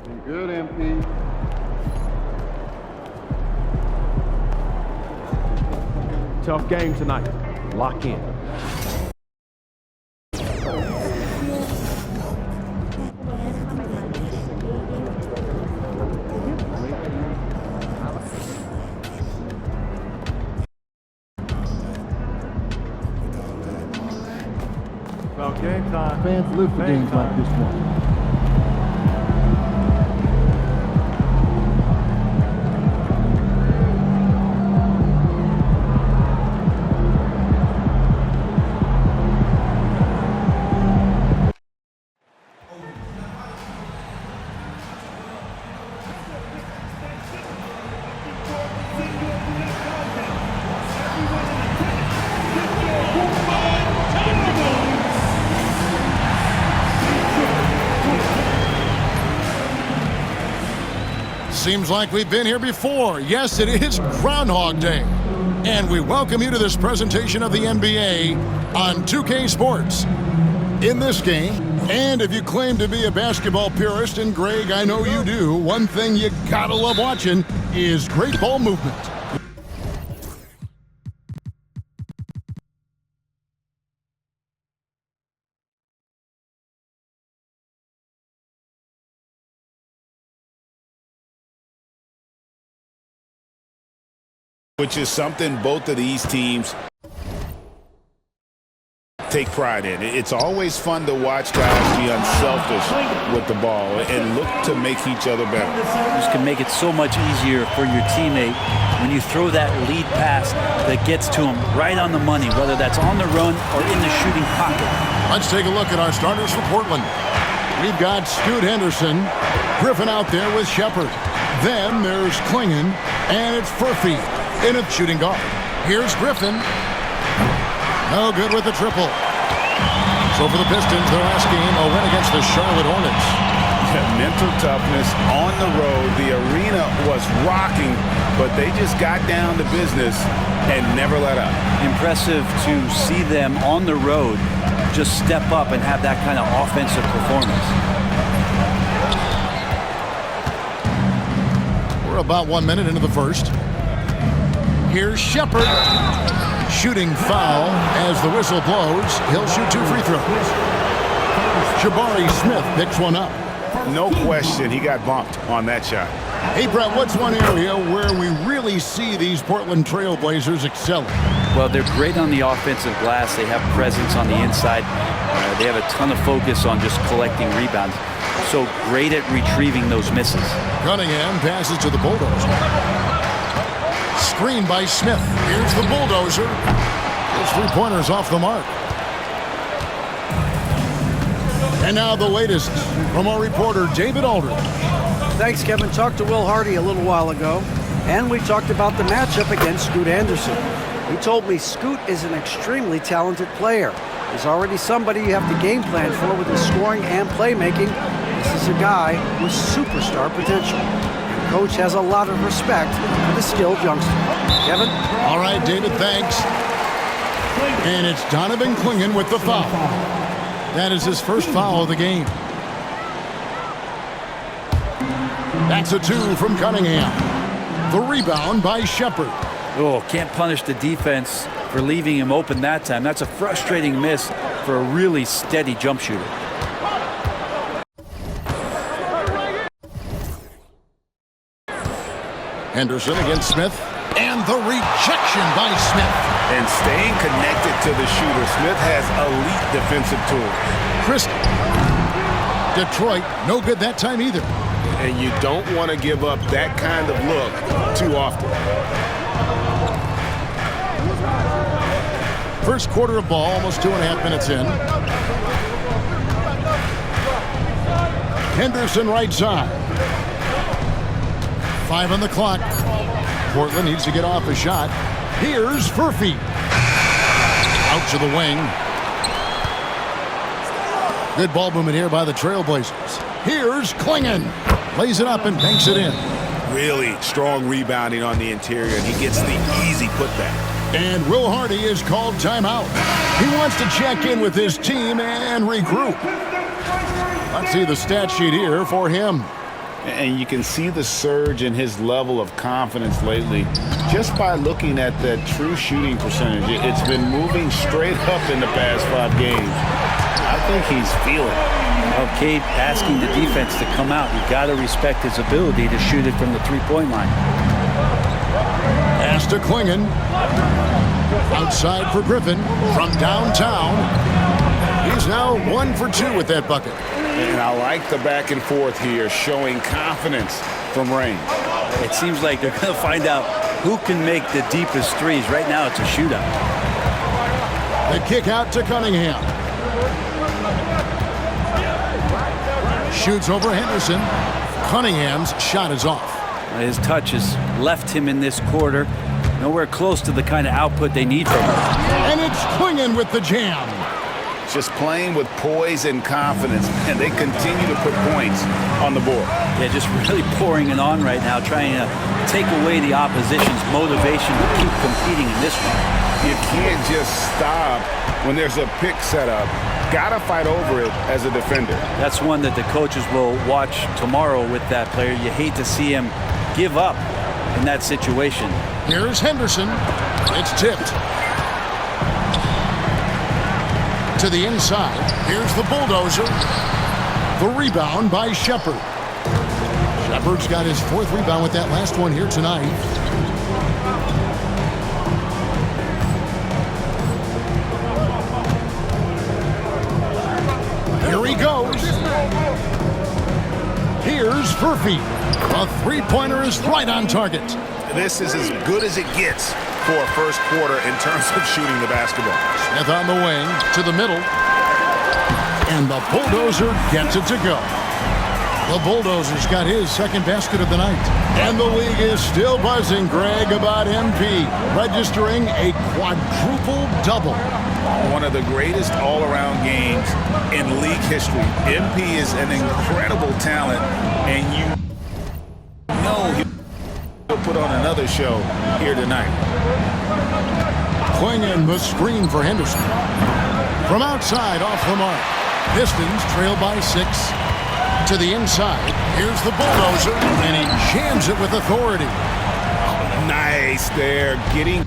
Good, MP. Tough game tonight. Lock in. Well, game time. Fans live for games like this one. Seems like we've been here before. Yes, it is Groundhog Day. And we welcome you to this presentation of the NBA on 2K Sports. In this game, and if you claim to be a basketball purist, and Greg, I know you do, one thing you gotta love watching is great ball movement. Which is something both of these teams take pride in. It's always fun to watch guys be unselfish with the ball and look to make each other better. This can make it so much easier for your teammate when you throw that lead pass that gets to him right on the money, whether that's on the run or in the shooting pocket. Let's take a look at our starters for Portland. We've got Scoot Henderson, Griffin out there with Shepard. Then there's Klingon, and it's Furphy in a shooting guard. Here's Griffin. No good with the triple. So for the Pistons, their last game, a win against the Charlotte Hornets. Mental toughness on the road. The arena was rocking, but they just got down to business and never let up. Impressive to see them on the road just step up and have that kind of offensive performance. We're about 1 minute into the first. Here's Shepard. Shooting foul as the whistle blows. He'll shoot 2 free throws. Jabari Smith picks one up. No question, he got bumped on that shot. Hey, Brett, what's one area where we really see these Portland Trail Blazers excelling? Well, they're great on the offensive glass. They have presence on the inside. They have a ton of focus on just collecting rebounds. So great at retrieving those misses. Cunningham passes to the Bulldozer. Screen by Smith. Here's the Bulldozer. His three-pointers off the mark. And now the latest from our reporter, David Aldridge. Thanks, Kevin. Talked to Will Hardy a little while ago, and we talked about the matchup against Scoot Henderson. He told me Scoot is an extremely talented player. He's already somebody you have to game plan for with his scoring and playmaking. This is a guy with superstar potential. And Coach has a lot of respect for the skilled youngster. Kevin? All right, David, thanks. And it's Donovan Klingon with the foul. That is his first foul of the game. That's a 2 from Cunningham. The rebound by Shepard. Oh, can't punish the defense for leaving him open that time. That's a frustrating miss for a really steady jump shooter. Henderson against Smith. And the rejection by Smith. And staying connected to the shooter, Smith has elite defensive tools. Chris. Detroit, no good that time either. And you don't want to give up that kind of look too often. First quarter of ball, almost 2.5 minutes in. Henderson right side. 5 on the clock. Portland needs to get off a shot. Here's Furphy. Out to the wing. Good ball movement here by the Trailblazers. Here's Klingon. Lays it up and banks it in. Really strong rebounding on the interior, and he gets the easy putback. And Will Hardy is called timeout. He wants to check in with his team and regroup. Let's see the stat sheet here for him. And you can see the surge in his level of confidence lately just by looking at that true shooting percentage. It's been moving straight up in the past 5 games. I think he's feeling it. Well, Cade asking the defense to come out. You got to respect his ability to shoot it from the three-point line. Pass to Klingon. Outside for Griffin from downtown. He's now 1 for 2 with that bucket. And I like the back and forth here, showing confidence from range. It seems like they're going to find out who can make the deepest threes. Right now, it's a shootout. The kick out to Cunningham. Shoots over Henderson. Cunningham's shot is off. His touch has left him in this quarter. Nowhere close to the kind of output they need from him. And it's Klingon with the jam. Just playing with poise and confidence, and they continue to put points on the board. Yeah, just really pouring it on right now, trying to take away the opposition's motivation to keep competing in this one. You can't just stop when there's a pick set up. Gotta fight over it as a defender. That's one that the coaches will watch tomorrow with that player. You hate to see him give up in that situation. Here's Henderson. It's tipped. To the inside. Here's the bulldozer. The rebound by Shepard. Shepard's got his 4th rebound with that last one here tonight. Here he goes. Here's Furphy. A three-pointer is right on target. This is as good as it gets for a first quarter in terms of shooting the basketball. Smith on the wing to the middle. And the bulldozer gets it to go. The bulldozer's got his 2nd basket of the night. And the league is still buzzing, Greg, about MP, registering a quadruple double. One of the greatest all-around games in league history. MP is an incredible talent, and you know he'll put on another show here tonight. Klingon the screen for Henderson. From outside, off the mark. Pistons trail by 6. To the inside. Here's the bulldozer, and he jams it with authority. Nice there, getting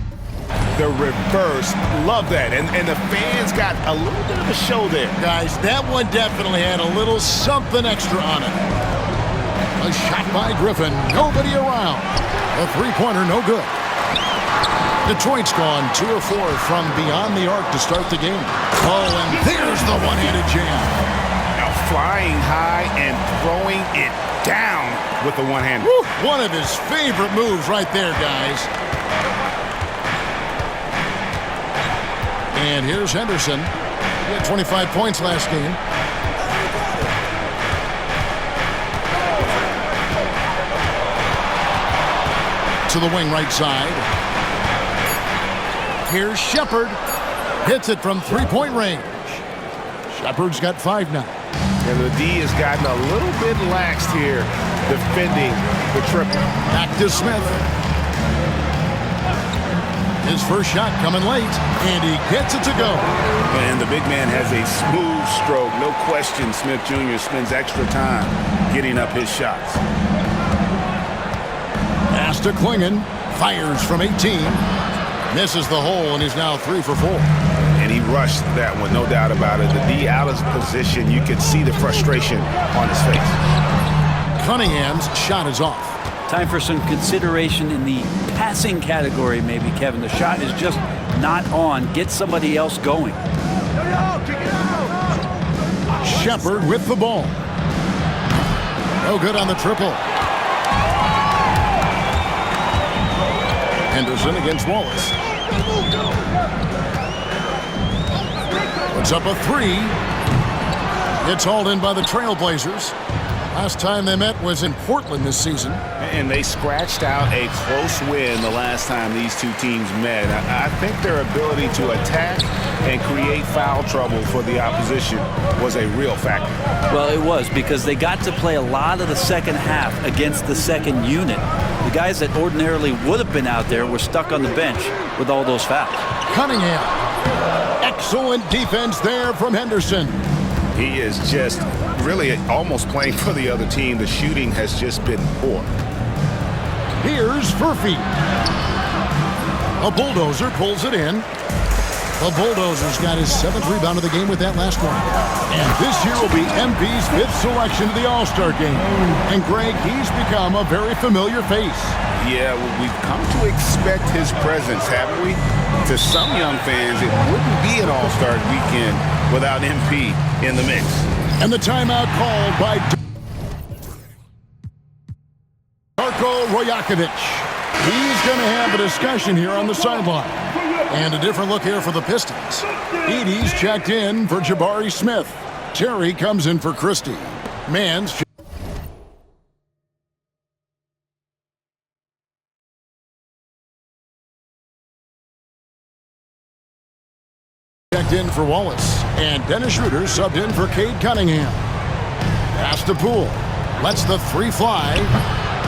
the reverse. Love that. And the fans got a little bit of a show there. Guys, that one definitely had a little something extra on it. A shot by Griffin. Nobody around. A three-pointer, no good. Detroit's gone 2 of 4 from beyond the arc to start the game. Oh, and there's the one-handed jam. Now flying high and throwing it down with the one-hander. One of his favorite moves right there, guys. And here's Henderson. He had 25 points last game. To the wing right side. Here's Shepard. Hits it from three-point range. Shepard's got 5 now. And the D has gotten a little bit laxed here defending the triple. Back to Smith. His first shot coming late, and he gets it to go. And the big man has a smooth stroke. No question, Smith Jr. spends extra time getting up his shots. Pass to Klingon. Fires from 18. Misses the hole, and he's now 3 for 4. And he rushed that one, no doubt about it. The D out of position. You could see the frustration on his face. Cunningham's shot is off. Time for some consideration in the passing category, maybe, Kevin. The shot is just not on. Get somebody else going. Shepard with the ball. No good on the triple. Henderson against Wallace. Puts up a 3. It's hauled in by the Trailblazers. Last time they met was in Portland this season. And they scratched out a close win the last time these two teams met. I think their ability to attack and create foul trouble for the opposition was a real factor. Well, it was, because they got to play a lot of the second half against the second unit. The guys that ordinarily would have been out there were stuck on the bench with all those fouls. Cunningham. Excellent defense there from Henderson. He is just really almost playing for the other team. The shooting has just been poor. Here's Furphy. A bulldozer pulls it in. The Bulldozer's got his 7th rebound of the game with that last one. And this year will be MP's 5th selection to the All-Star game. And Greg, he's become a very familiar face. Yeah, well, we've come to expect his presence, haven't we? To some young fans, it wouldn't be an All-Star weekend without MP in the mix. And the timeout called by Darko Rojakovic. He's going to have a discussion here on the sideline. And a different look here for the Pistons. Edey's checked in for Jabari Smith. Terry comes in for Christie. Mans checked in for Wallace. And Dennis Schroeder subbed in for Cade Cunningham. Pass to Poole. Lets the 3 fly.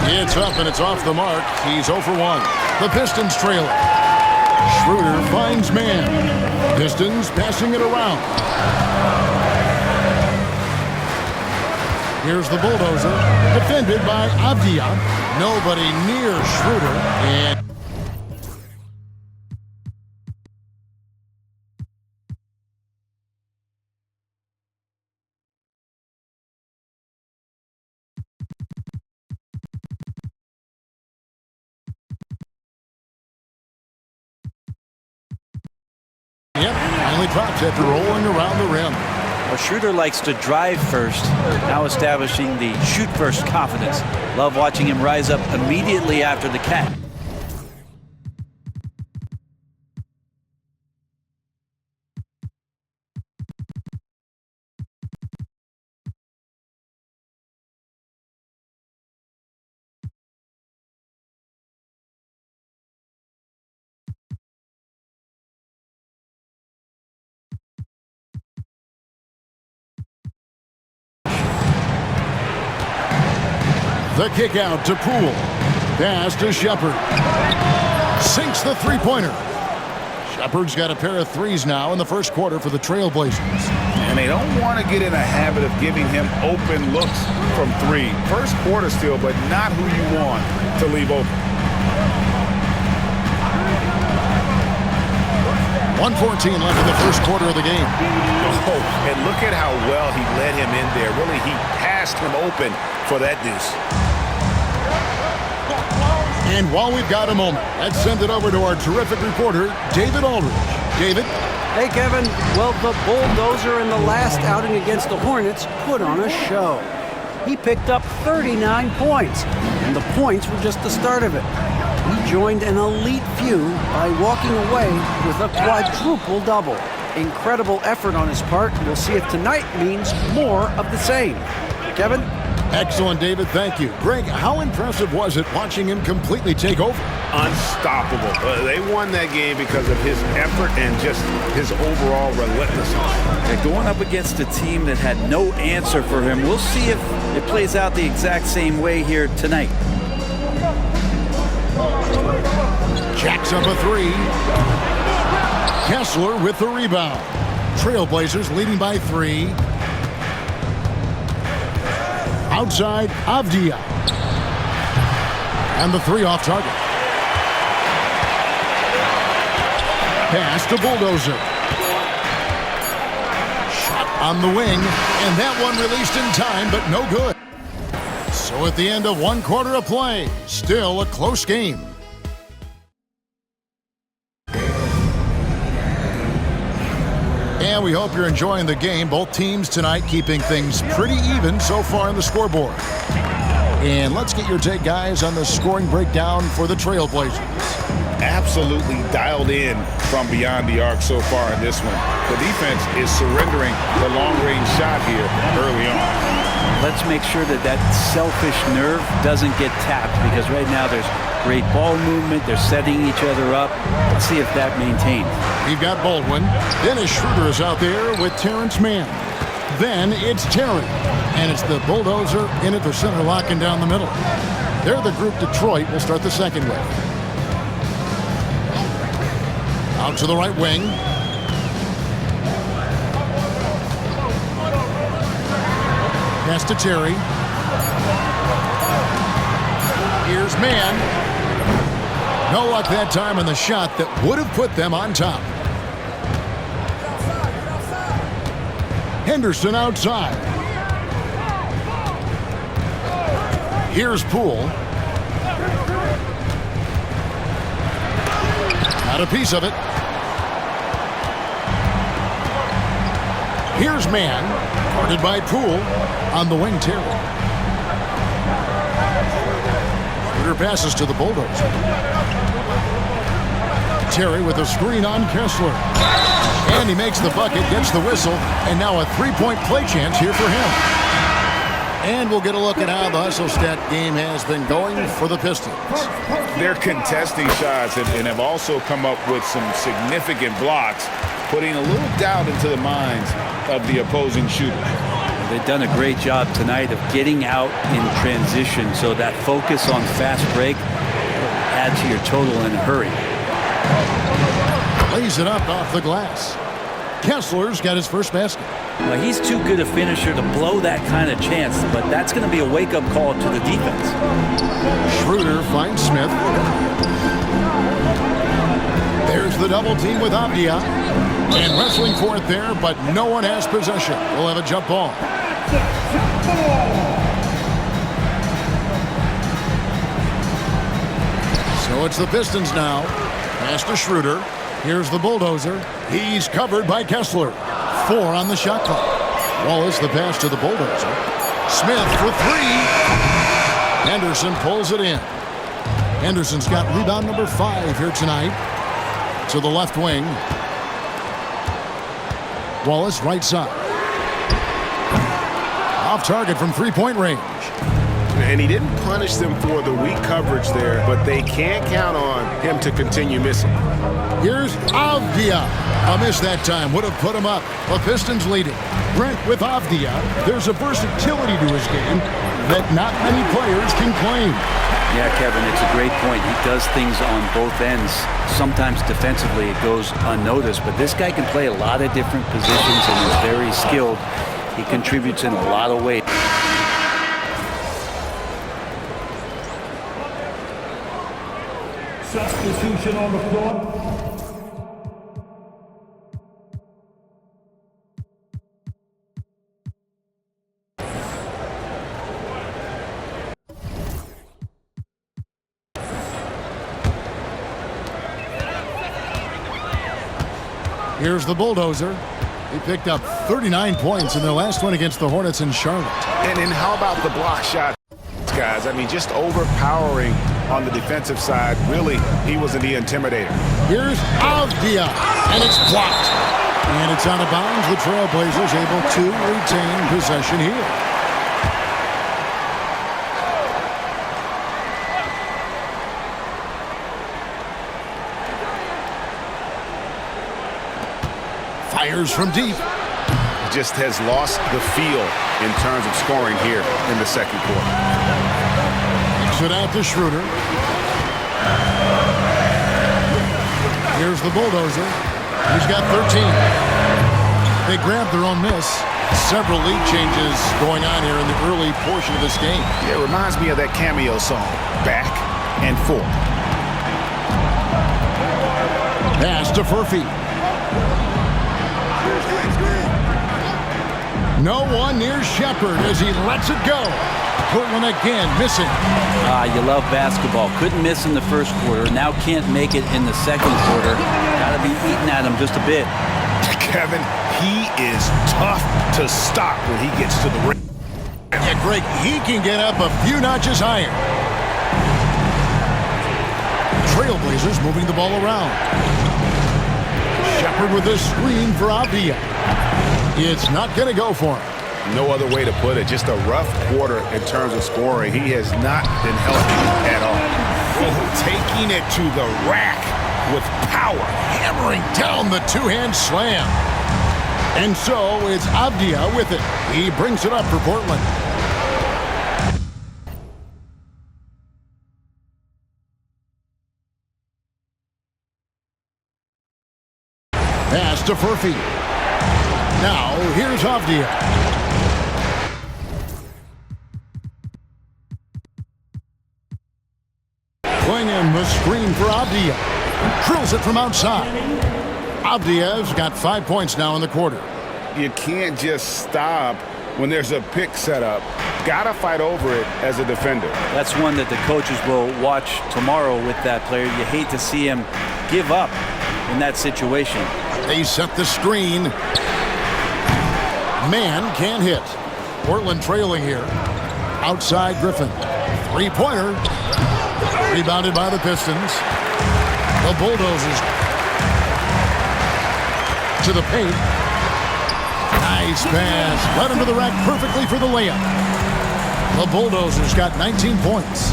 It's up and it's off the mark. He's 0 for 1. The Pistons trailer. Schroeder finds man. Pistons passing it around. Here's the Bulldozer. Defended by Avdia. Nobody near Schroeder. And yep, finally drops after rolling around the rim. Well, Schroeder likes to drive first, now establishing the shoot first confidence. Love watching him rise up immediately after the catch. The kick out to Poole. Pass to Shepard. Sinks the three-pointer. Shepard's got a pair of threes now in the first quarter for the Trailblazers. And they don't want to get in a habit of giving him open looks from 3. First quarter still, but not who you want to leave open. 1:14 left in the first quarter of the game. Oh, and look at how well he led him in there. Really, he passed him open for that deuce. And while we've got a moment, let's send it over to our terrific reporter, David Aldridge. David? Hey, Kevin. Well, the Bulldozer in the last outing against the Hornets put on a show. He picked up 39 points, and the points were just the start of it. He joined an elite few by walking away with a quadruple double. Incredible effort on his part. We'll see if tonight means more of the same. Kevin? Excellent, David. Thank you. Greg, how impressive was it watching him completely take over? Unstoppable. They won that game because of his effort and just his overall relentlessness. They're going up against a team that had no answer for him. We'll see if it plays out the exact same way here tonight. Jacks up a 3. Kessler with the rebound. Trailblazers leading by 3. Outside, Avdia. And the 3 off target. Pass to Bulldozer. Shot on the wing, and that one released in time, but no good. So at the end of 1 quarter of play, still a close game. And we hope you're enjoying the game. Both teams tonight keeping things pretty even so far on the scoreboard. And let's get your take, guys, on the scoring breakdown for the Trailblazers. Absolutely dialed in from beyond the arc so far in this one. The defense is surrendering the long-range shot here early on. Let's make sure that that selfish nerve doesn't get tapped, because right now there's great ball movement. They're setting each other up. Let's see if that maintains. We've got Baldwin. Dennis Schroeder is out there with Terrence Mann. Then it's Terry. And it's the Bulldozer in at the center, locking down the middle. They're the group Detroit will start the second with. Out to the right wing. Pass to Terry. Here's Mann. No luck that time on the shot that would have put them on top. Henderson outside. Here's Poole. Got a piece of it. Here's Mann, guarded by Poole. On the wing, Terry. Schroeder passes to the Bulldozer. Terry with a screen on Kessler. And he makes the bucket, gets the whistle, and now a three-point play chance here for him. And we'll get a look at how the hustle stat game has been going for the Pistons. They're contesting shots and have also come up with some significant blocks, putting a little doubt into the minds of the opposing shooters. They've done a great job tonight of getting out in transition, so that focus on fast break adds to your total in a hurry. Lays it up off the glass. Kessler's got his first basket. Well, he's too good a finisher to blow that kind of chance, but that's going to be a wake-up call to the defense. Schroeder finds Smith. There's the double team with Avdia. And wrestling for it there, but no one has possession. We'll have a jump ball. So it's the Pistons now. Pass to Schroeder. Here's the Bulldozer. He's covered by Kessler. 4 on the shot clock. Wallace the pass to the Bulldozer. Smith for 3. Henderson pulls it in. Henderson's got rebound number 5 here tonight. To the left wing. Wallace right side. Off target from three-point range. And he didn't punish them for the weak coverage there, but they can't count on him to continue missing. Here's Avdia. A miss that time would have put him up. The Pistons leading. Brent with Avdia. There's a versatility to his game that not many players can claim. Yeah, Kevin, it's a great point. He does things on both ends. Sometimes defensively it goes unnoticed, but this guy can play a lot of different positions and is very skilled. He contributes in a lot of ways. Substitution on the floor. Here's the Bulldozer. He picked up 39 points in their last one against the Hornets in Charlotte. And how about the block shot, guys? I mean, just overpowering on the defensive side. Really, he wasn't the intimidator. Here's Avdia, and it's blocked. And it's out of bounds. The Trailblazers able to retain possession here. Fires from deep. Just has lost the feel in terms of scoring here in the second quarter. Kicks it out to Schroeder. Here's the Bulldozer. He's got 13. They grabbed their own miss. Several lead changes going on here in the early portion of this game. It reminds me of that cameo song, Back and Forth. Pass to Furphy. No one near Shepard as he lets it go. Portland again missing. You love basketball. Couldn't miss in the first quarter. Now can't make it in the second quarter. Got to be eating at him just a bit. Kevin, he is tough to stop when he gets to the rim. Yeah, Greg, he can get up a few notches higher. Trailblazers moving the ball around. Shepard with a screen for Avdia. It's not going to go for him. No other way to put it. Just a rough quarter in terms of scoring. He has not been healthy at all. Oh, taking it to the rack with power, hammering down the two-hand slam. And so it's Avdia with it. He brings it up for Portland. Pass to Furphy. Now, here's Avdia. The screen for Avdija. Drills it from outside. Avdija's got 5 points now in the quarter. You can't just stop when there's a pick set up. Gotta fight over it as a defender. That's one that the coaches will watch tomorrow with that player. You hate to see him give up in that situation. They set the screen. Man can't hit. Portland trailing here. Outside Griffin. Three-pointer. Rebounded by the Pistons. The Bulldozers to the paint. Nice pass. Led him to the rack perfectly for the layup. The Bulldozers got 19 points.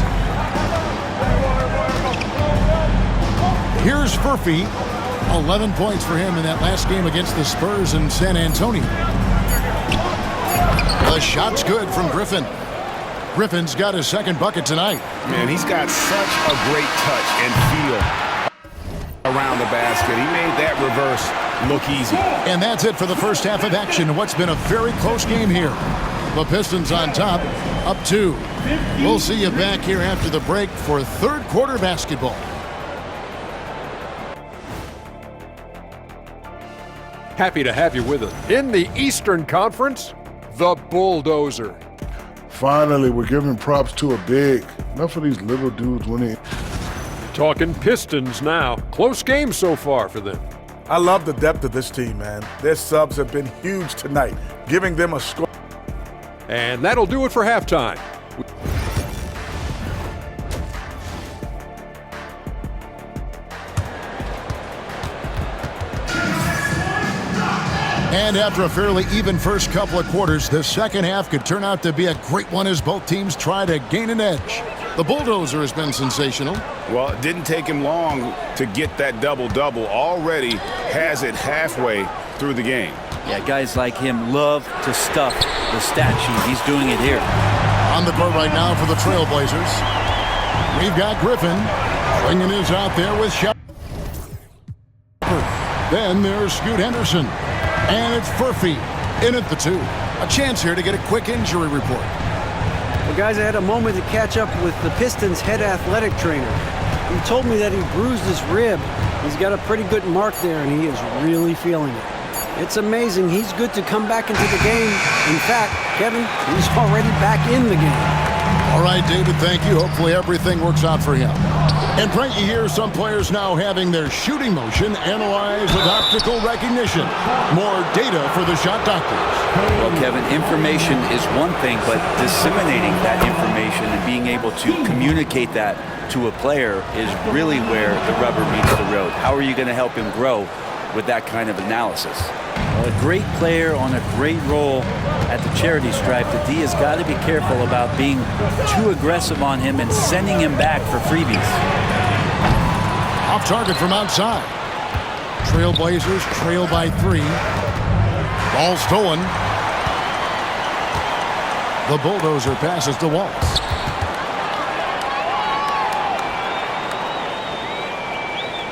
Here's Furphy. 11 points for him in that last game against the Spurs in San Antonio. The shot's good from Griffin. Griffin's got his second bucket tonight. Man, he's got such a great touch and feel around the basket. He made that reverse look easy. And that's it for the first half of action. What's been a very close game here. The Pistons on top, up 2. We'll see you back here after the break for third quarter basketball. Happy to have you with us. In the Eastern Conference, the Bulldozer. Finally, we're giving props to a big. Enough of these little dudes winning. Talking Pistons now. Close game so far for them. I love the depth of this team, man. Their subs have been huge tonight, giving them a score. And that'll do it for halftime. And after a fairly even first couple of quarters, the second half could turn out to be a great one as both teams try to gain an edge. The Bulldozer has been sensational. Well, it didn't take him long to get that double-double. Already has it halfway through the game. Yeah, guys like him love to stuff the stat sheet. He's doing it here. On the court right now for the Trailblazers. We've got Griffin. Swinging is out there with Shepard. Then there's Scoot Henderson. And it's Furphy in at the 2. A chance here to get a quick injury report. Well, guys, I had a moment to catch up with the Pistons' head athletic trainer. He told me that he bruised his rib. He's got a pretty good mark there, and he is really feeling it. It's amazing. He's good to come back into the game. In fact, Kevin, he's already back in the game. All right, David, thank you. Hopefully everything works out for him. And Frank, you hear some players now having their shooting motion analyzed with optical recognition. More data for the shot doctors. Well, Kevin, information is one thing, but disseminating that information and being able to communicate that to a player is really where the rubber meets the road. How are you going to help him grow with that kind of analysis? Well, a great player on a great role at the charity stripe. The D has got to be careful about being too aggressive on him and sending him back for freebies. Off target from outside. Trailblazers trail by 3. Ball stolen. The Bulldozer passes to Waltz.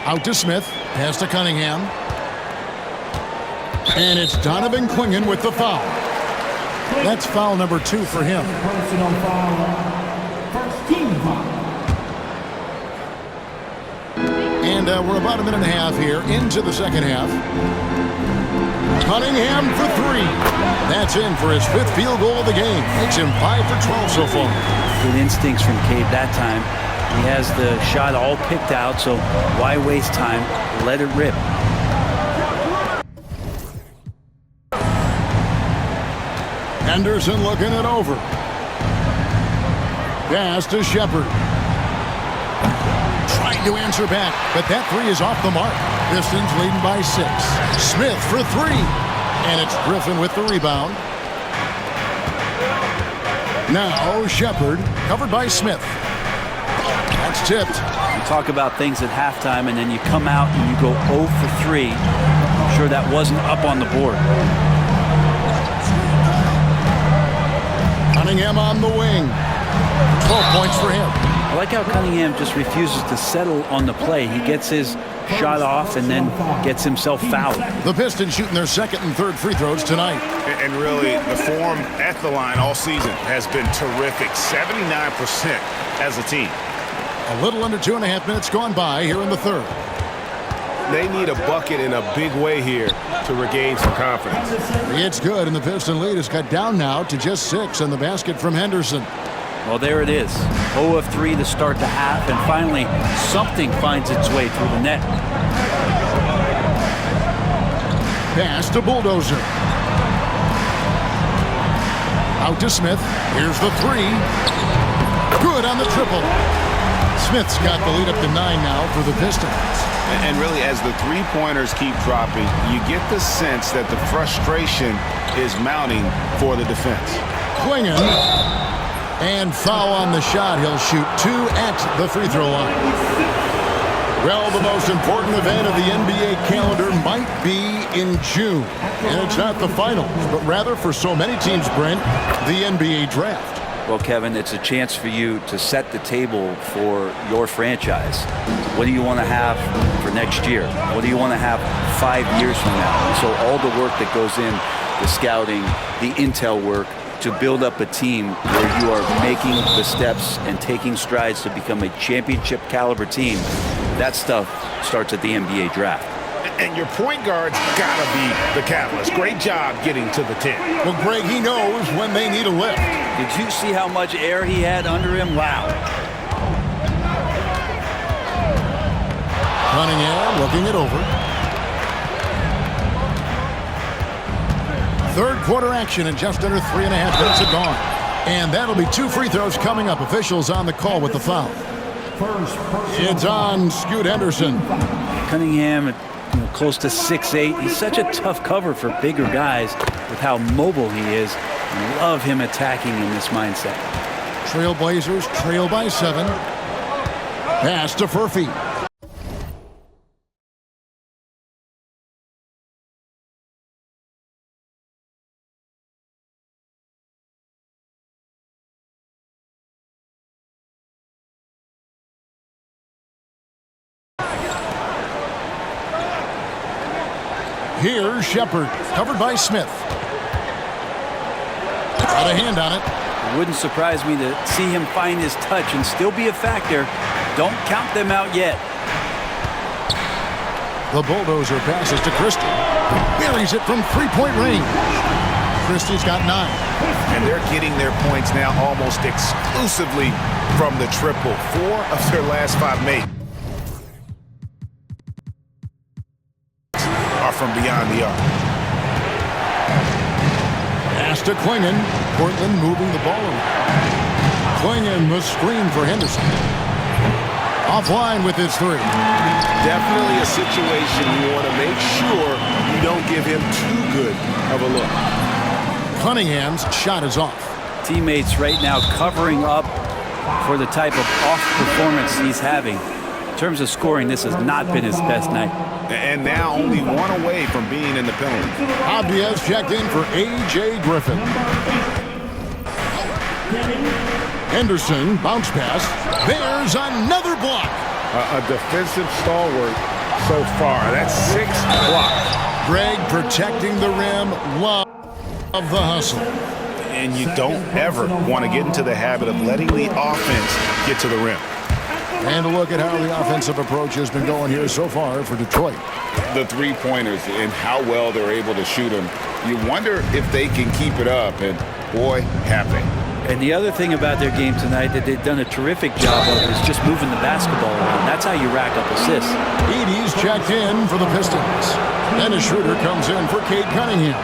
Out to Smith. Pass to Cunningham. And it's Donovan Clingan with the foul. That's foul number 2 for him. Personal foul. First team foul. And we're about a minute and a half here into the second half. Cunningham for 3. That's in for his 5th field goal of the game. Makes him 5 for 12 so far. Good instincts from Cade that time. He has the shot all picked out, so why waste time? Let it rip. Henderson looking it over. Pass to Shepard. Trying to answer back, but that 3 is off the mark. Pistons leading by 6. Smith for 3. And it's Griffin with the rebound. Now Shepard covered by Smith. That's tipped. You talk about things at halftime, and then you come out and you go 0 for 3. I'm sure that wasn't up on the board. Cunningham on the wing. 12 points for him. I like how Cunningham just refuses to settle on the play. He gets his shot off and then gets himself fouled. The Pistons shooting their 2nd and 3rd free throws tonight. And really, the form at the line all season has been terrific. 79% as a team. A little under 2.5 minutes gone by here in the third. They need a bucket in a big way here to regain some confidence. It's good, and the Piston lead is cut down now to just 6 on the basket from Henderson. Well, there it is. 0 of 3 to start the half, and finally something finds its way through the net. Pass to Bulldozer. Out to Smith. Here's the 3. Good on the triple. Smith's got the lead up to 9 now for the Pistons. And really, as the three-pointers keep dropping, you get the sense that the frustration is mounting for the defense. Klingon. And foul on the shot. He'll shoot 2 at the free throw line. Well, the most important event of the NBA calendar might be in June. And it's not the finals, but rather for so many teams, Brent, the NBA draft. Well, Kevin, it's a chance for you to set the table for your franchise. What do you want to have for next year? What do you want to have 5 years from now? And so all the work that goes in, the scouting, the intel work, to build up a team where you are making the steps and taking strides to become a championship caliber team, that stuff starts at the NBA draft. And your point guard's got to be the catalyst. Great job getting to the 10. Well, Greg, he knows when they need a lift. Did you see how much air he had under him? Wow. Cunningham looking it over. Third quarter action and just under 3.5 minutes are gone. And that'll be 2 free throws coming up. Officials on the call with the foul. It's on Scoot Henderson. Cunningham, close to 6'8". He's such a tough cover for bigger guys with how mobile he is. I love him attacking in this mindset. Trailblazers trail by 7. Pass to Furphy. Here's Shepard, covered by Smith. Got a hand on it. It wouldn't surprise me to see him find his touch and still be a factor. Don't count them out yet. The Bulldozer passes to Christie. Buries it from 3-point range. Christie's got 9. And they're getting their points now almost exclusively from the triple. 4 of their last 5 made are from beyond the arc. Pass to Klingon. Portland moving the ball around. Klingon the screen for Henderson. Offline with his 3. Definitely a situation you want to make sure you don't give him too good of a look. Cunningham's shot is off. Teammates right now covering up for the type of off performance he's having. In terms of scoring, this has not been his best night. And now only 1 away from being in the penalty. Obvious checked in for A.J. Griffin. Henderson, bounce pass. There's another block. A defensive stalwart so far. That's 6 blocks. Greg protecting the rim. Love the hustle. And you don't ever want to get into the habit of letting the offense get to the rim. And a look at how the offensive approach has been going here so far for Detroit. The three-pointers and how well they're able to shoot them. You wonder if they can keep it up, and boy, have they. And the other thing about their game tonight that they've done a terrific job of is just moving the basketball around. That's how you rack up assists. Edey's checked in for the Pistons. Dennis Schroeder comes in for Cade Cunningham.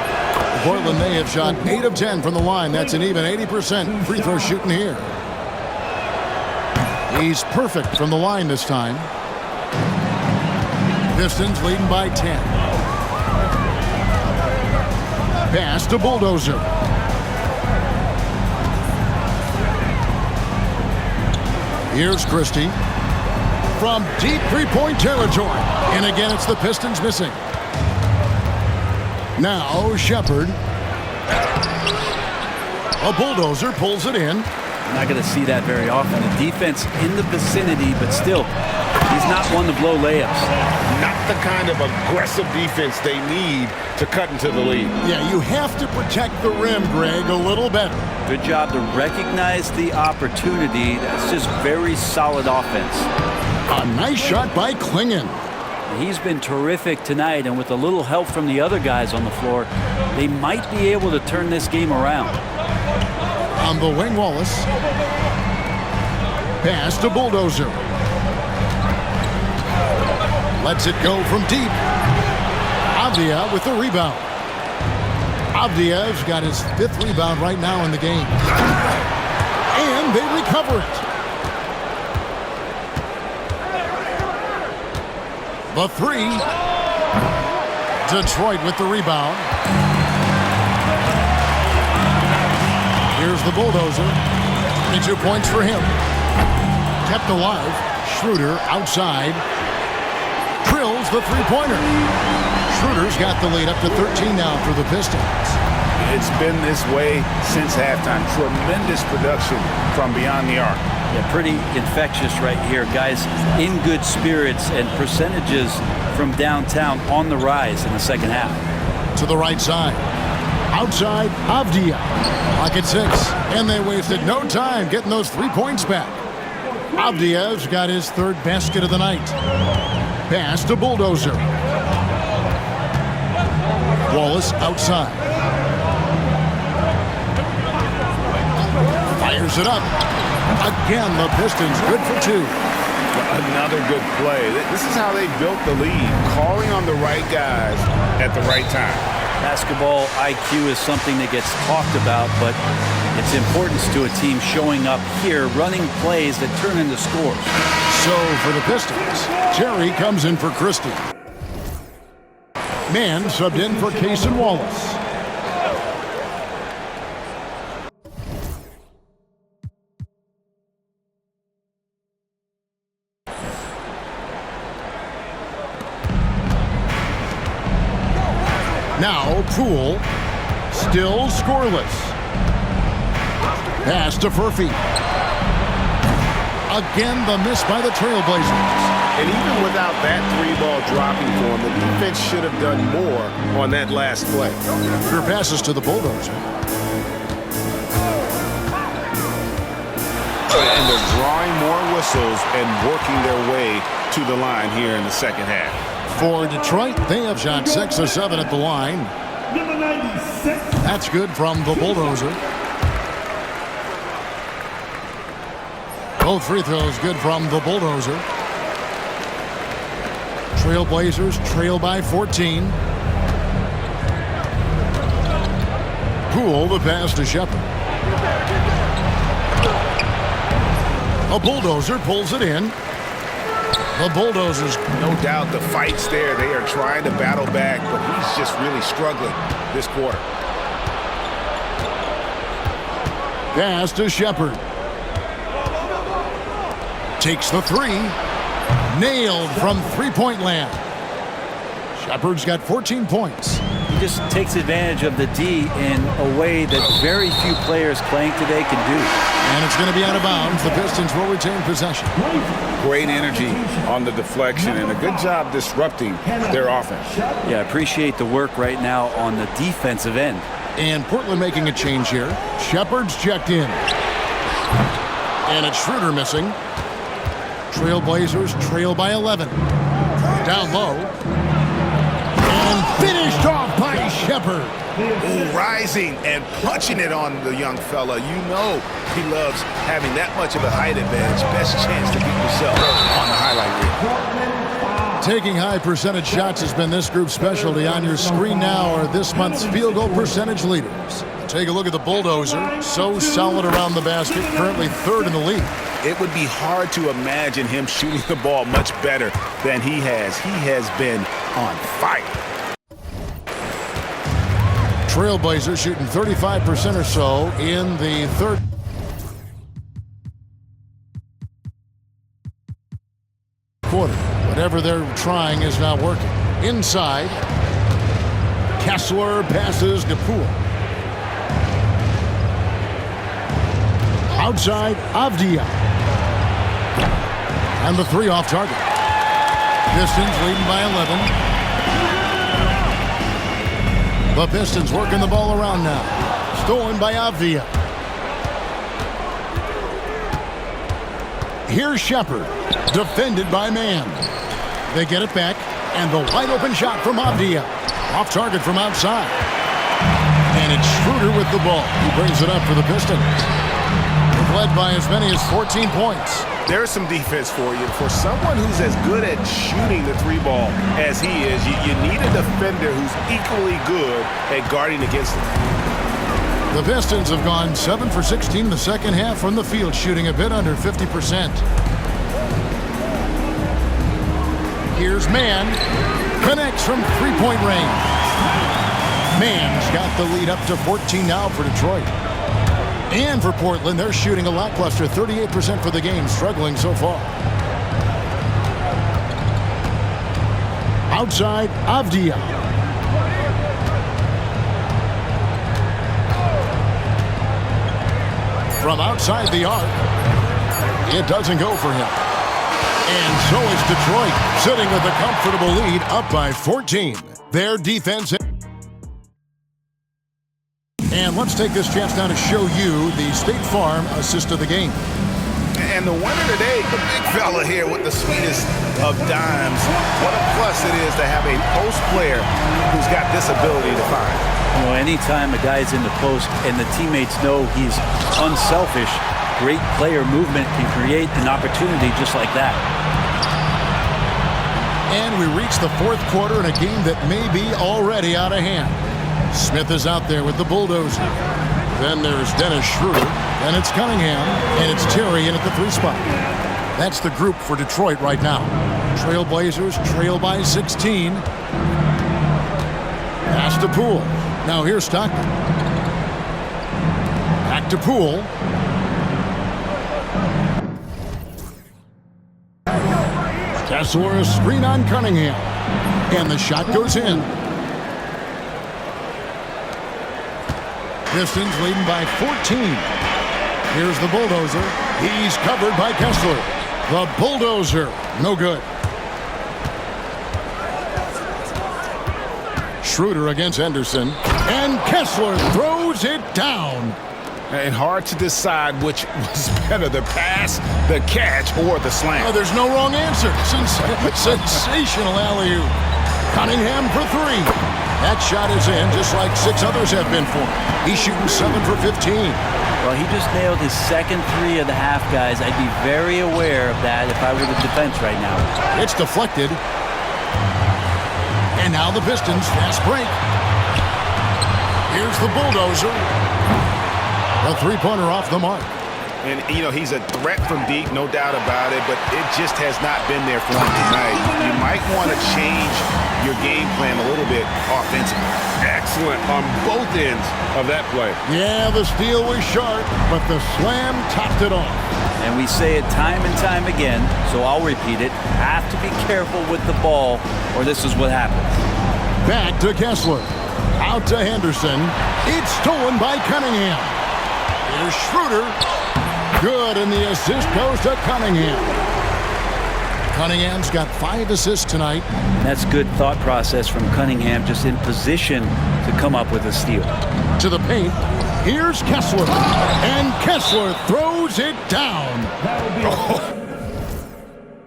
Portland, they have shot 8 of 10 from the line. That's an even 80% free throw shooting here. He's perfect from the line this time. Pistons leading by 10. Pass to Bulldozer. Here's Christie. From deep three-point territory. And again, it's the Pistons missing. Now, Shepard. A Bulldozer pulls it in. Not going to see that very often. The defense in the vicinity, but still, these He's not one to blow layups. Not the kind of aggressive defense they need to cut into the lead. Yeah, you have to protect the rim, Greg, a little better. Good job to recognize the opportunity. That's just very solid offense. A nice shot by Klingon. He's been terrific tonight, and with a little help from the other guys on the floor, they might be able to turn this game around. On the wing, Wallace. Pass to Bulldozer. Lets it go from deep. Avdia with the rebound. Avdia's got his 5th rebound right now in the game. And they recover it. The 3. Detroit with the rebound. Here's the Bulldozer. 22 points for him. Kept alive. Schroeder outside. Drills the three-pointer. Schroeder's got the lead up to 13 now for the Pistons. It's been this way since halftime. Tremendous production from beyond the arc. Yeah, pretty infectious right here. Guys in good spirits, and percentages from downtown on the rise in the second half. To the right side. Outside, Avdia. Pocket 6. And they wasted no time getting those 3 points back. Avdia's got his 3rd basket of the night. Pass to Bulldozer. Wallace outside. Fires it up. Again, the Pistons good for 2. Another good play. This is how they built the lead. Calling on the right guys at the right time. Basketball IQ is something that gets talked about, but its importance to a team showing up here, running plays that turn into scores. So for the Pistons, Terry comes in for Christie. Mann subbed in for Cason Wallace. Now Poole, still scoreless. Pass to Furphy. Again, the miss by the Trailblazers. And even without that 3-ball dropping for him, the defense should have done more on that last play. Your passes to the Bulldozer. And they're drawing more whistles and working their way to the line here in the second half. For Detroit, they have shot 6 or 7 at the line. Number 96. That's good from the Bulldozer. Both free throws good from the Bulldozer. Trailblazers trail by 14. Poole the pass to Shepard. A Bulldozer pulls it in. The Bulldozers. No doubt the fight's there. They are trying to battle back, but he's just really struggling this quarter. Pass to Shepard. Takes the 3. Nailed from three-point land. Shepard's got 14 points. He just takes advantage of the D in a way that very few players playing today can do. And it's going to be out of bounds. The Pistons will retain possession. Great energy on the deflection and a good job disrupting their offense. Yeah, I appreciate the work right now on the defensive end. And Portland making a change here. Shepard's checked in. And it's Schroeder missing. Trailblazers trail by 11. Down low. And finished off by Shepard. Ooh, rising and punching it on the young fella. You know he loves having that much of a height advantage. Best chance to get yourself on the highlight reel. Taking high percentage shots has been this group's specialty. On your screen now are this month's field goal percentage leaders. Take a look at the Bulldozer. So solid around the basket. Currently 3rd in the league. It would be hard to imagine him shooting the ball much better than he has. He has been on fire. Trailblazers shooting 35% or so in the 3rd quarter. Whatever they're trying is not working. Inside, Kessler passes to Poole. Outside, Avdia. And the 3 off target. Pistons leading by 11. The Pistons working the ball around now. Stolen by Avdia. Here's Shepard. Defended by Mann. They get it back. And the wide open shot from Avdia. Off target from outside. And it's Schroeder with the ball. He brings it up for the Pistons. They've led by as many as 14 points. There's some defense for you. For someone who's as good at shooting the three ball as he is, you need a defender who's equally good at guarding against him. The Pistons have gone 7 for 16 the second half from the field, shooting a bit under 50%. Here's Mann. Connects from three-point range. Mann's got the lead up to 14 now for Detroit. And for Portland, they're shooting a lackluster 38% for the game, struggling so far. Outside, Avdia. From outside the arc, it doesn't go for him. And so is Detroit, sitting with a comfortable lead, up by 14. Their defense. And let's take this chance now to show you the State Farm assist of the game. And the winner today, the big fella here with the sweetest of dimes. What a plus it is to have a post player who's got this ability to find. You know, anytime a guy's in the post and the teammates know he's unselfish, great player movement can create an opportunity just like that. And we reach the fourth quarter in a game that may be already out of hand. Smith is out there with the bulldozer. Then there's Dennis Schroeder. Then it's Cunningham. And it's Terry in at the 3 spot. That's the group for Detroit right now. Trailblazers trail by 16. Pass to Poole. Now here's Stockton. Back to Poole. Kessler, a screen on Cunningham. And the shot goes in. Pistons leading by 14. Here's the bulldozer. He's covered by Kessler. The bulldozer, no good. Schroeder against Henderson. And Kessler throws it down. And hard to decide which was better, the pass, the catch, or the slam. Oh, there's no wrong answer. Sensational alley-oop. Cunningham for 3. That shot is in, just like 6 others have been for him. He's shooting 7 for 15. Well, he just nailed his second 3 of the half, guys. I'd be very aware of that if I were the defense right now. It's deflected. And now the Pistons, fast break. Here's the bulldozer. A 3-pointer off the mark. And, you know, he's a threat from deep, no doubt about it, but it just has not been there for him tonight. You might want to change your game plan a little bit offensively. Excellent on both ends of that play. Yeah, the steal was sharp, but the slam topped it off. And we say it time and time again, so I'll repeat it. Have to be careful with the ball, or this is what happens. Back to Kessler. Out to Henderson. It's stolen by Cunningham. Here's Schroeder. Good, and the assist goes to Cunningham. Cunningham's got 5 assists tonight. That's good thought process from Cunningham, just in position to come up with a steal. To the paint. Here's Kessler. And Kessler throws it down.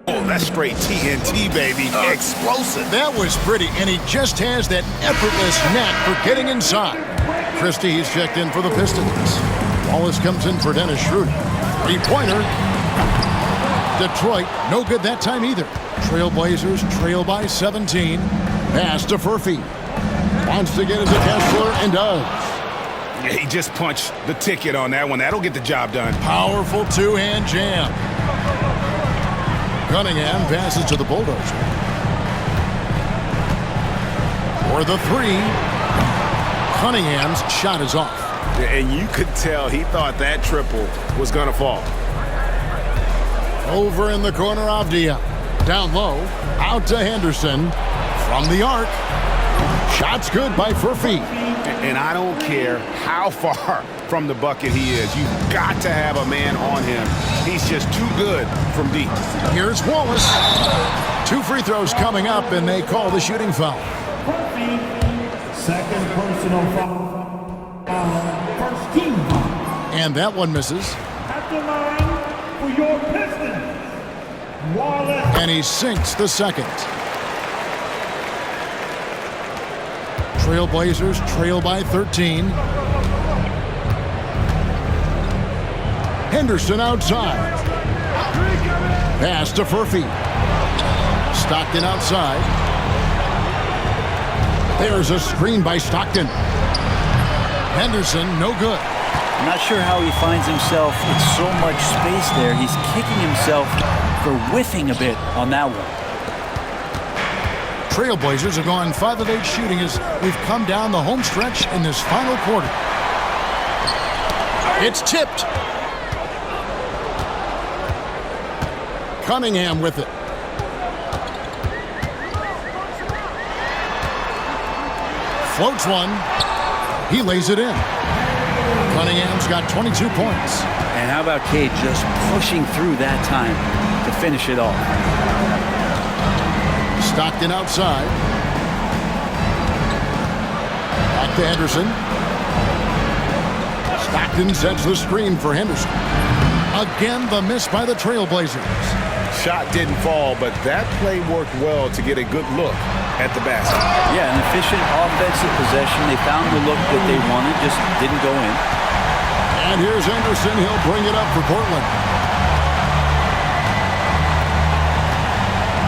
Oh, that's straight TNT, baby. Explosive. That was pretty, and he just has that effortless knack for getting inside. Christie is checked in for the Pistons. Wallace comes in for Dennis Schroeder. 3-pointer. Detroit, no good that time either. Trailblazers trail by 17. Pass to Furphy. Wants to get it to Kessler and does. Yeah, he just punched the ticket on that one. That'll get the job done. Powerful 2-hand jam. Cunningham passes to the bulldozer. For the 3. Cunningham's shot is off. And you could tell he thought that triple was going to fall. Over in the corner, Avdia. Down low, out to Henderson. From the arc. Shot's good by Furphy. And I don't care how far from the bucket he is. You've got to have a man on him. He's just too good from deep. Here's Wallace. 2 free throws coming up, and they call the shooting foul. Second personal foul. First team foul. And that one misses. At the line for your Pistons, Wallace. And he sinks the second. Trailblazers trail by 13. Henderson outside. Pass to Furphy. Stockton outside. There's a screen by Stockton. Henderson, no good. I'm not sure how he finds himself in so much space there. He's kicking himself for whiffing a bit on that one. Trailblazers have gone 5 of 8 shooting as we've come down the home stretch in this final quarter. It's tipped. Cunningham with it. Floats one. He lays it in. Cunningham's got 22 points. And how about Cade just pushing through that time to finish it off? Stockton outside. Back to Henderson. Stockton sets the screen for Henderson. Again, the miss by the Trailblazers. Shot didn't fall, but that play worked well to get a good look at the basket. Yeah, an efficient offensive possession. They found the look that they wanted, just didn't go in. And here's Henderson. He'll bring it up for Portland.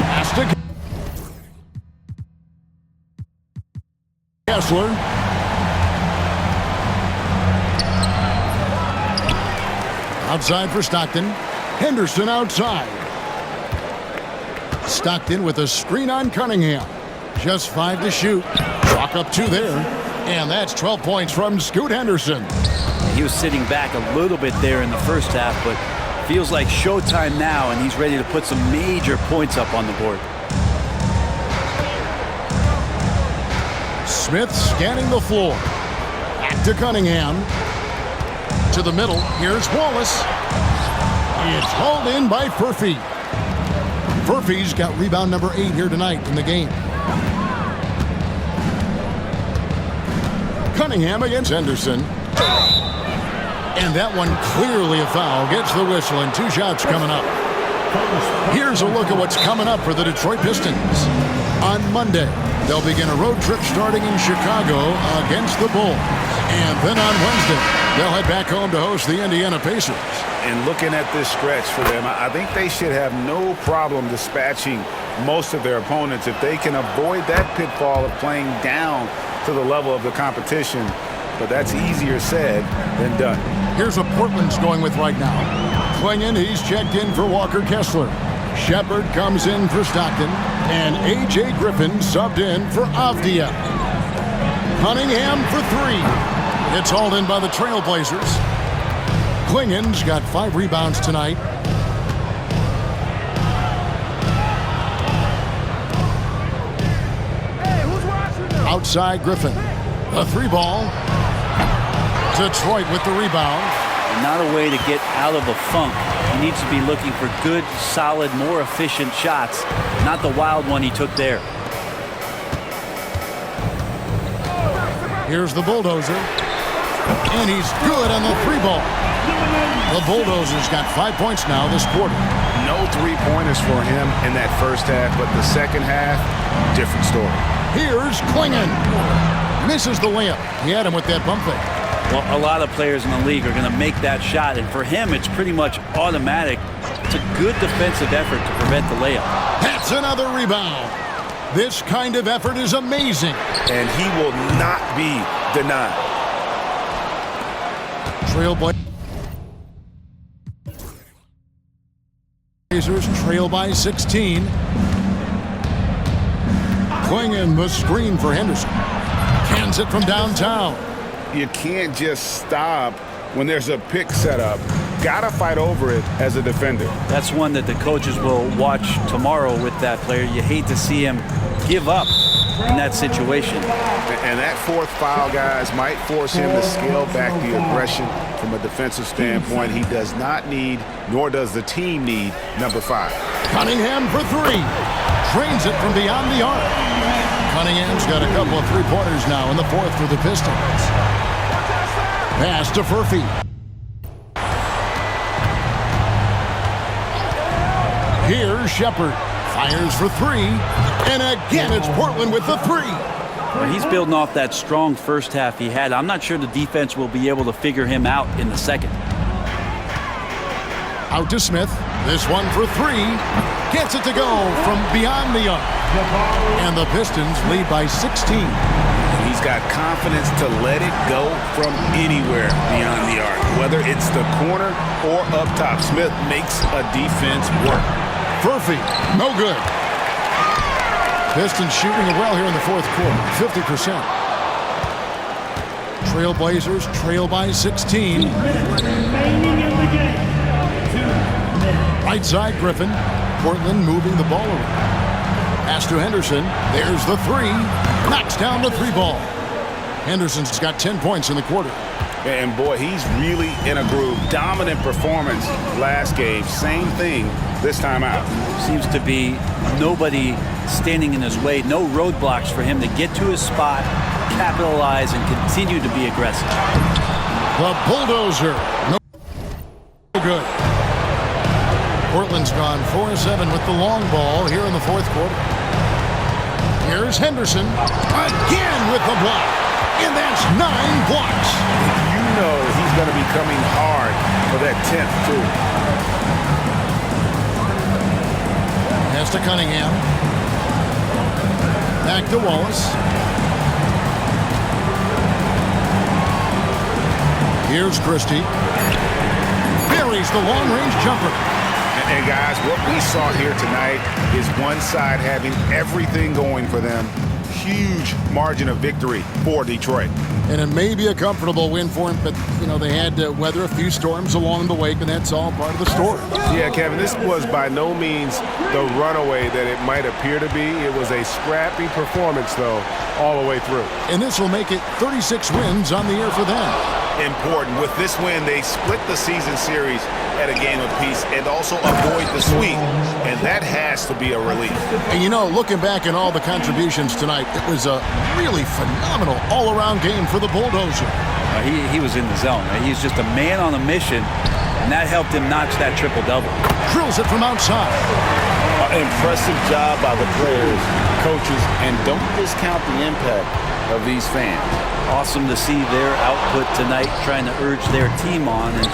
Pass to Kessler. Outside for Stockton. Henderson outside. Stockton with a screen on Cunningham. Just 5 to shoot. Chalk up 2 there. And that's 12 points from Scoot Henderson. He was sitting back a little bit there in the first half, but feels like showtime now, and he's ready to put some major points up on the board. Smith scanning the floor. Back to Cunningham. To the middle. Here's Wallace. It's hauled in by Furphy. Furphy's got rebound number 8 here tonight in the game. Cunningham against Henderson. And that one clearly a foul. Gets the whistle and 2 shots coming up. Here's a look at what's coming up for the Detroit Pistons. On Monday, they'll begin a road trip starting in Chicago against the Bulls. And then on Wednesday, they'll head back home to host the Indiana Pacers. And looking at this stretch for them, I think they should have no problem dispatching most of their opponents if they can avoid that pitfall of playing down to the level of the competition. But that's easier said than done. Here's what Portland's going with right now. Klingon, he's checked in for Walker Kessler. Shepard comes in for Stockton. And A.J. Griffin subbed in for Avdia. Cunningham for 3. It's hauled in by the Trailblazers. Klingon's got 5 rebounds tonight. Outside Griffin. A 3-ball. Detroit with the rebound. Not a way to get out of a funk. He needs to be looking for good, solid, more efficient shots, not the wild one he took there. Here's the Bulldozer. And he's good on the 3-ball. The Bulldozers got 5 points now this quarter. No 3-pointers for him in that first half, but the second half, different story. Here's Klingon. Misses the layup. He had him with that bump fake. Well, a lot of players in the league are going to make that shot, and for him, it's pretty much automatic. It's a good defensive effort to prevent the layup. That's another rebound. This kind of effort is amazing. And he will not be denied. Trailblazers trail by 16. Klingon the screen for Henderson. Cans it from downtown. You can't just stop when there's a pick set up. Gotta fight over it as a defender. That's one that the coaches will watch tomorrow with that player. You hate to see him give up in that situation. And that fourth foul, guys, might force him to scale back the aggression from a defensive standpoint. He does not need, nor does the team need, number 5. Cunningham for 3. Drains it from beyond the arc. Cunningham's got a couple of three-pointers now in the fourth for the Pistons. Pass to Furphy. Here's Shepard. Fires for 3. And again, it's Portland with the 3. Well, he's building off that strong first half he had. I'm not sure the defense will be able to figure him out in the second. Out to Smith. This one for 3. Gets it to go from beyond the arc. And the Pistons lead by 16. He's got confidence to let it go from anywhere beyond the arc. Whether it's the corner or up top, Smith makes a defense work. Furphy, no good. Pistons shooting it well here in the fourth quarter, 50%. Trailblazers trail by 16. Remaining in the game. 2 minutes. Right side, Griffin. Portland moving the ball around. Pass to Henderson. There's the 3. Knocks down the 3 ball. Henderson's got 10 points in the quarter. And boy, he's really in a groove. Dominant performance last game. Same thing this time out. Seems to be nobody standing in his way. No roadblocks for him to get to his spot, capitalize, and continue to be aggressive. The bulldozer. No good. Portland's gone 4-7 with the long ball here in the fourth quarter. Here's Henderson. Again with the block. And that's 9 blocks. You know he's going to be coming hard for that 10th, too. Pass to Cunningham. Back to Wallace. Here's Christie. Buries the long-range jumper. And guys, what we saw here tonight is one side having everything going for them. Huge margin of victory for Detroit. And it may be a comfortable win for him, but, you know, they had to weather a few storms along the way, and that's all part of the story. Yeah, Kevin, this was by no means the runaway that it might appear to be. It was a scrappy performance, though, all the way through. And this will make it 36 wins on the year for them. Important. With this win, they split the season series at a game apiece and also avoid the sweep. And that has to be a relief. And, you know, looking back at all the contributions tonight, it was a really phenomenal all-around game for the Bulldozer. He was in the zone. He's just a man on a mission, and that helped him notch that triple-double. Drills it from outside. Impressive job by the players, coaches, and don't discount the impact of these fans. Awesome to see their output tonight, trying to urge their team on, and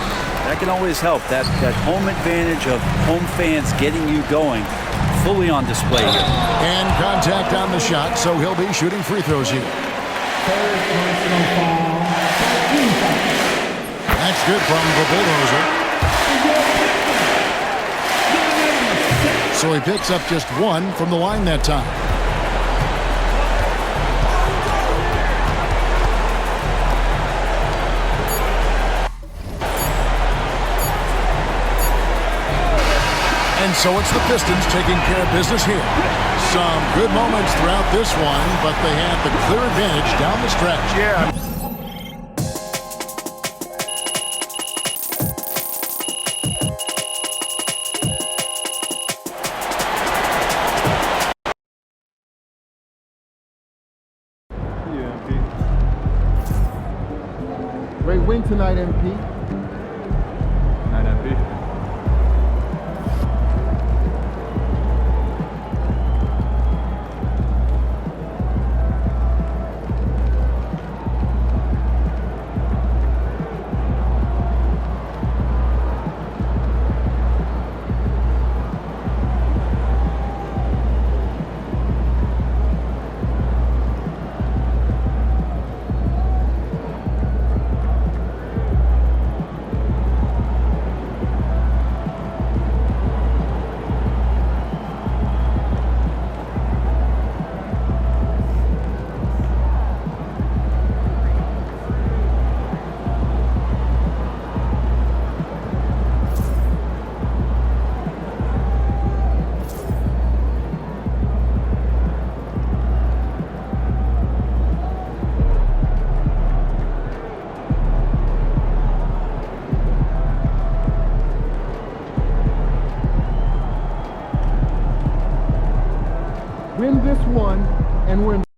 that can always help. That home advantage of home fans getting you going, fully on display here. And contact on the shot, so he'll be shooting free throws here. Third personal foul. That's good from the Bulldozer. So he picks up just 1 from the line that time. And so it's the Pistons taking care of business here. Some good moments throughout this one, but they had the clear advantage down the stretch. Yeah. Great win tonight, MP. Night, MP. this one, and we're in